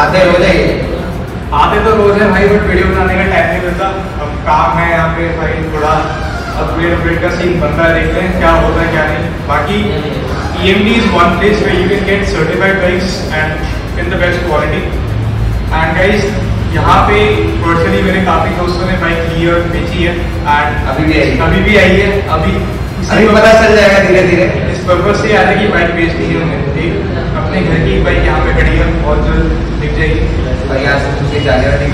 आते रोज है? आते तो रोज है भाई, बट वीडियो बनाने का टाइम नहीं मिलता। अब काम है यहाँ पे भाई, थोड़ा अपग्रेड का सीन बनता है, देखते हैं क्या होता है क्या नहीं। बाकी EMD is one place where you can get certified bikes and in the best quality. And guys, यहाँ पे पर्सनली मेरे काफ़ी दोस्तों ने बाइक ली और बेची है, एंड अभी भी आई है। अभी पता चल जाएगा धीरे धीरे। इस पर्पज से आ रहा है कि बाइक बेचनी है हमें। एक अपने घर की बाइक यहाँ पे खड़ी है, बहुत जल्द दिख जाएगी। और यहाँ से दूसरी जाने वाली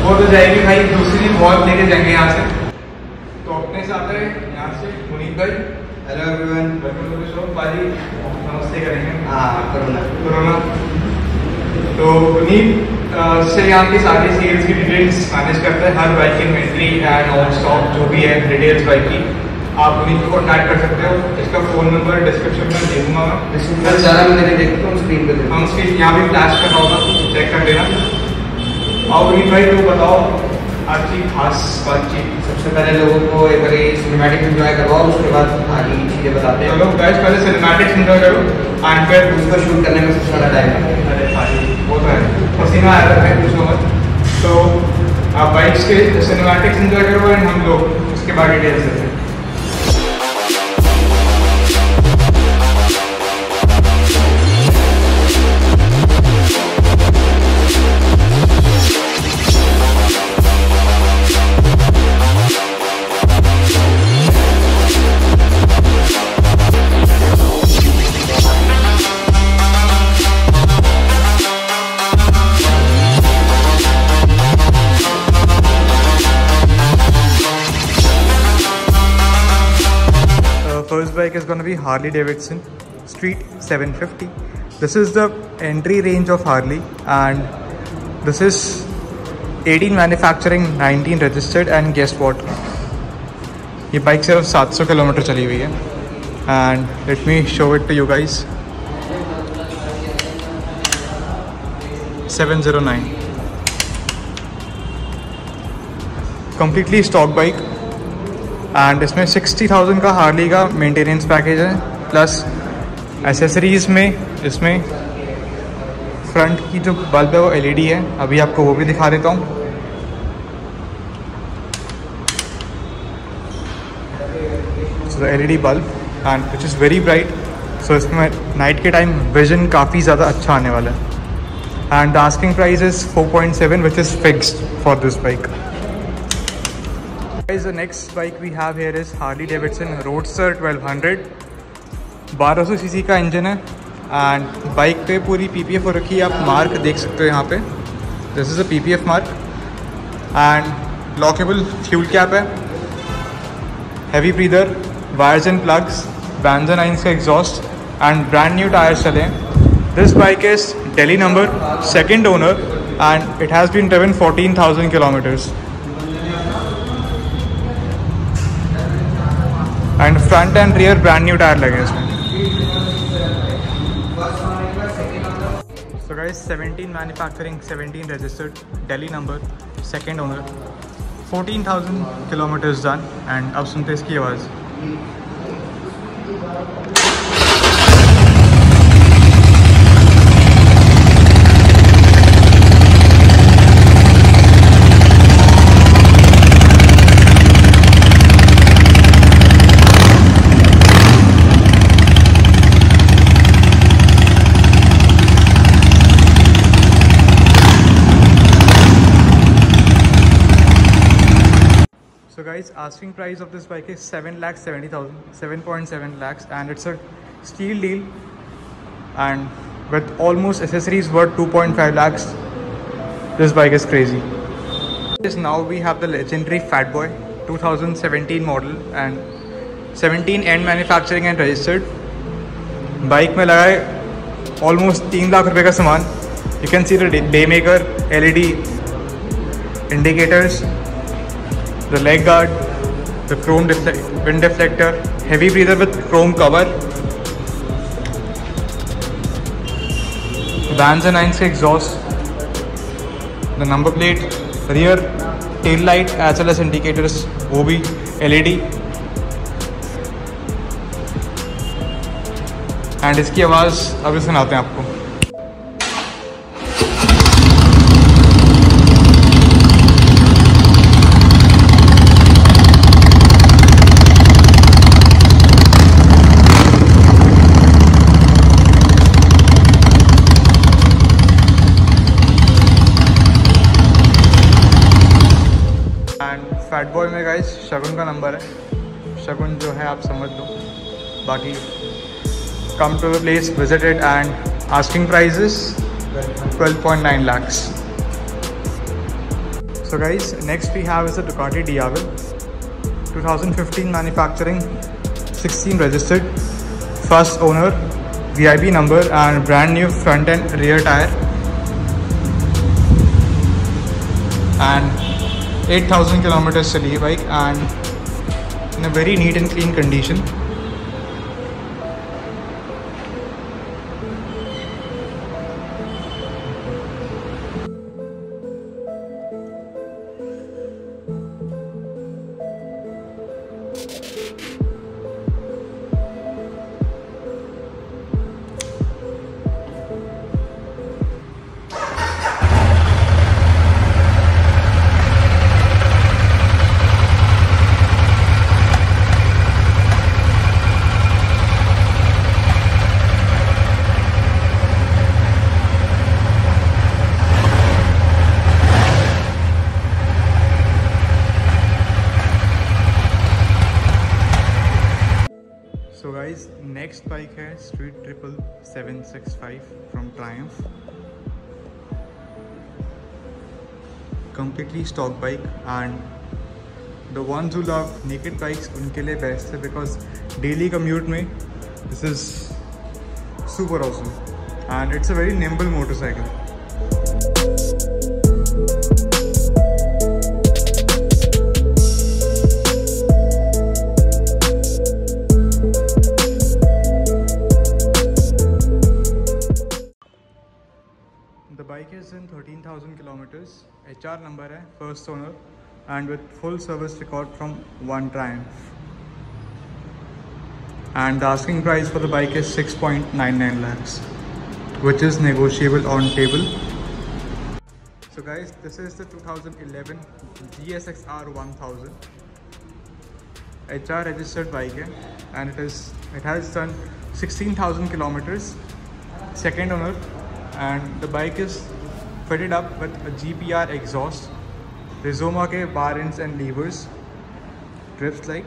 वो तो जाएगी भाई, दूसरी बहुत लेके जाएंगे यहाँ से। तो अपने साथ है यहाँ से मुनीत भाई। Hello everyone, welcome to the show. भाई नमस्ते करेंगे। हाँ, कोरोना। तो मुनीत से यहाँ की सारी सेल्स की डिटेल्स मैनेज करते हैं, हर बाइक की इन्वेंट्री एंड ऑन स्टॉक जो भी है डिटेल्स बाइक की। आप मुनीत को कॉन्टैक्ट कर सकते हो। इसका फ़ोन नंबर डिस्क्रिप्शन में दे दूँगा मैं। डिस्क्रिप्शन सारा मैंने देखा तो स्क्रीन पे हम स्क्रीन यहाँ भी फ्लैश कर रहा होगा, चेक कर लेना। और मुनीत भाई तो बताओ आज की खास बातचीत। सबसे पहले लोगों को एक बार सिनेमैटिक एंजॉय करवाओ, उसके बाद आगे की चीज़ें बताते हैं। चलो गाइस, पहले सिनेमैटिक्स एंजॉय करो एंड फिर उसको शूट करने में सबसे ज़्यादा टाइम है। अरे भाई वो तो है, पसीना आ रहा है, पूछो मत। तो आप बाइक्स के सिनेमैटिक्स एंजॉय करो एंड हम लोग उसके बाद डिटेल्स देते हैं। First bike is going to be Harley Davidson Street 750. This is the entry range of Harley, and this is 18 manufacturing, 19 registered, and guess what? ये बाइक सिर्फ 700 किलोमीटर चली हुई है, and let me show it to you guys. 709 completely stock bike, and इसमें 60,000 का Harley का maintenance package है, plus accessories में इसमें फ्रंट की जो बल्ब है वो LED है। अभी आपको वो भी दिखा देता हूँ। So the LED bulb and which is very bright, so इसमें नाइट के टाइम विजन काफ़ी ज़्यादा अच्छा आने वाला है। And the asking price is 4.7 which is fixed for this bike. Guys, the next bike we have here is Harley Davidson Roadster 1200। 1200 cc का engine है, एंड बाइक पे पूरी PPF हो रखी है। आप मार्क देख सकते हो यहाँ पे, this is a PPF mark, and lockable fuel cap है, heavy breather, wires and plugs, Banzer 9 का exhaust, and brand new tyres चले हैं। This bike is Delhi number, second owner, and it has been driven 14,000 kilometers. And front end rear brand new tyre लगे इसमें। So guys, 17 manufacturing, 17 registered, Delhi number, second owner, 14,000 kilometres done. And अब सुनते इसकी आवाज़। So guys, asking price of this bike is 7,70,000, 7.7 lakhs, and it's a steel deal, and with almost accessories worth 2.5 lakhs. This bike is crazy. Now we have the legendary Fat Boy 2017 model, and 17 end manufacturing and registered. Bike में लगा है almost 3 lakh रुपए का सामान। You can see the daymaker, LED indicators, the leg guard, the chrome wind deflector, heavy breather with chrome cover, Banzer 9 का exhaust, the number plate, rear tail light as well as indicators वो भी LED, and इसकी आवाज़ अभी सुनाते हैं आपको। Fat boy में गाइस शगुन का नंबर है, शगुन जो है आप समझ लो। बाकी come to the place, visit it and asking prices 12.9 lakhs. So guys, next we have is the Ducati Diavel, 2015 manufacturing, 16 registered, first owner, VIP number and brand new front and rear tire, and 8,000 kilometers चली है bike and in a very neat and clean condition. So guys, next bike है Street Triple 765 from Triumph. Completely stock bike and the ones who love naked bikes उनके लिए best है because daily commute में this is super awesome and it's a very nimble motorcycle. The bike is in 13,000 kilometers, HR number है, first owner and with full service record from one Triumph. And the asking price for the bike is 6.99 lakhs, which is negotiable on table. So guys, this is the 2011 GSX-R 1000. HR registered bike है and it has done 16,000 kilometers, second owner. And the bike is fitted up with a GPR exhaust, Rizoma के bar ends and levers, drifts like,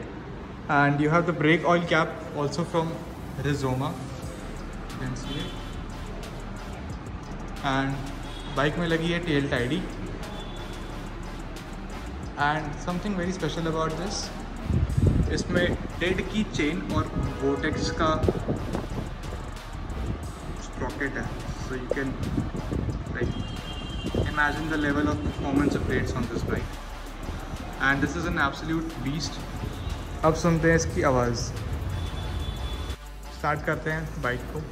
and you have the brake oil cap also from Rizoma, you can see it. And bike में लगी है tail tidy. And something very special about this, इसमें dead की chain और Vortex का sprocket है. So you can like imagine the level of performance it rates on this bike, and this is an absolute beast. अब सुनते हैं इसकी आवाज़, स्टार्ट करते हैं बाइक को.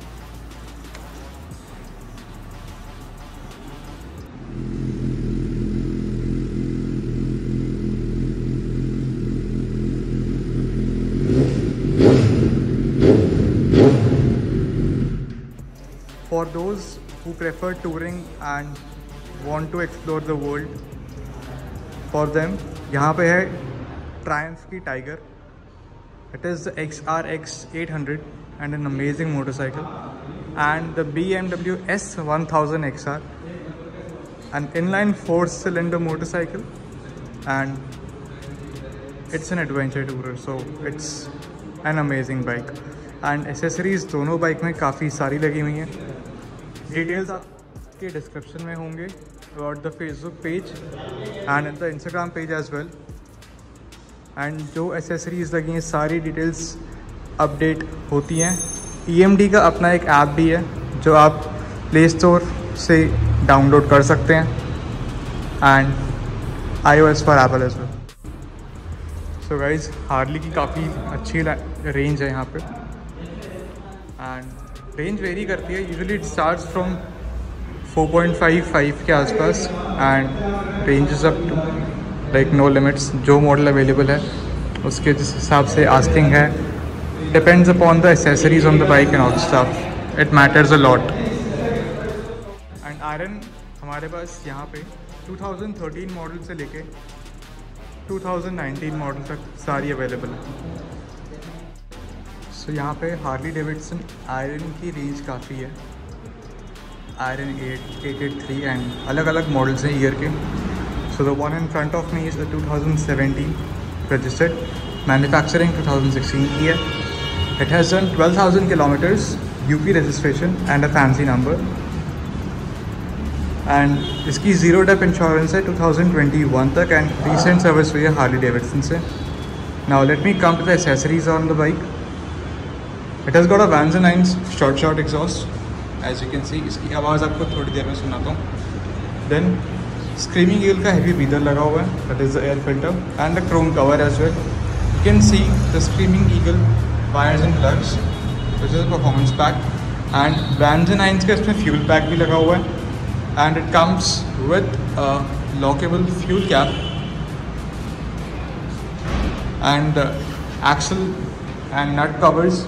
For those who prefer touring and want to explore the world, for them यहाँ पे है Triumph की Tiger. It is the XRX 800 and an amazing motorcycle, and the BMW S1000 XR, an inline 4-cylinder motorcycle, and it's an adventure tourer, so it's an amazing bike. And accessories दोनों bike में काफ़ी सारी लगी हुई हैं. Details आपके description में होंगे about the Facebook page and the Instagram page as well. And जो एसेसरीज़ लगी हैं सारी डिटेल्स अपडेट होती हैं. EMD का अपना एक ऐप भी है जो आप प्ले स्टोर से डाउनलोड कर सकते हैं, and iOS for Apple as well. So guys, Harley की काफ़ी अच्छी रेंज है यहाँ पे, एंड रेंज वेरी करती है. यूजुअली इट स्टार्ट्स फ्रॉम 4.55 के आसपास and ranges up to like no limits. जो मॉडल अवेलेबल है उसके जिस हिसाब से आस्किंग है, depends upon the accessories on the bike and all stuff. It matters a lot. And iron हमारे पास यहाँ पे 2013 मॉडल से लेके 2019 मॉडल तक सारी अवेलेबल है. सो यहाँ पे हार्ली डेविडसन आयरन की रेंज काफ़ी है. आयरन 8, 883 एंड अलग अलग मॉडल्स हैं ईयर के. So the one in front of me is a 2017 registered, manufacturing 2016 year. It has done 12,000 kilometers, UP registration and a fancy number. And इसकी zero Depp insurance है 2021 तक and recent service हुई है Harley Davidson से. Now let me come to the accessories on the bike. It has got a Vans & Hines short exhaust. As you can see, इसकी आवाज़ आपको थोड़ी देर में सुनाता हूँ. Then Screaming Eagle का heavy breather लगा हुआ है, that is the air filter and the chrome cover as well. You can see the Screaming Eagle wires and plugs, which is a performance pack. And Vans & Hines का इसमें fuel pack भी लगा हुआ है. And it comes with a lockable fuel cap and axle and nut covers,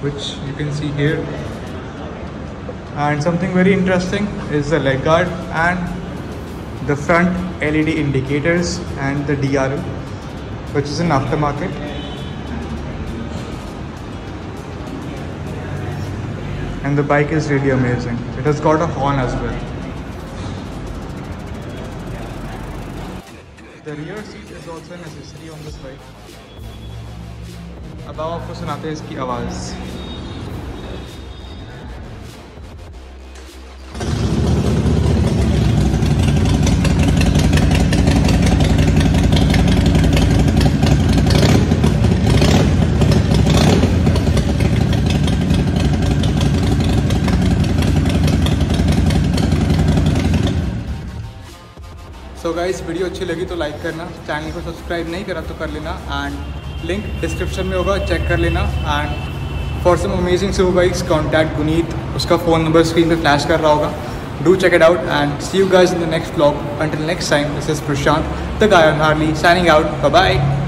which you can see here. And something very interesting is the leg guard and the front LED indicators and the DRL, which is an aftermarket. And the bike is really amazing. It has got a horn as well. The rear seat is also an accessory on this bike. अब आपको सुनाते हैं इसकी आवाज़. तो guys video अच्छी लगी तो लाइक करना, चैनल को सब्सक्राइब नहीं करा तो कर लेना एंड लिंक डिस्क्रिप्शन में होगा, चेक कर लेना. And for some amazing super bikes contact Guneet, उसका फ़ोन नंबर स्क्रीन पे फ्लैश कर रहा होगा. Do check it out and see you guys in the next vlog. Until next time, this is Prashant the guy on Harley signing out. Bye bye.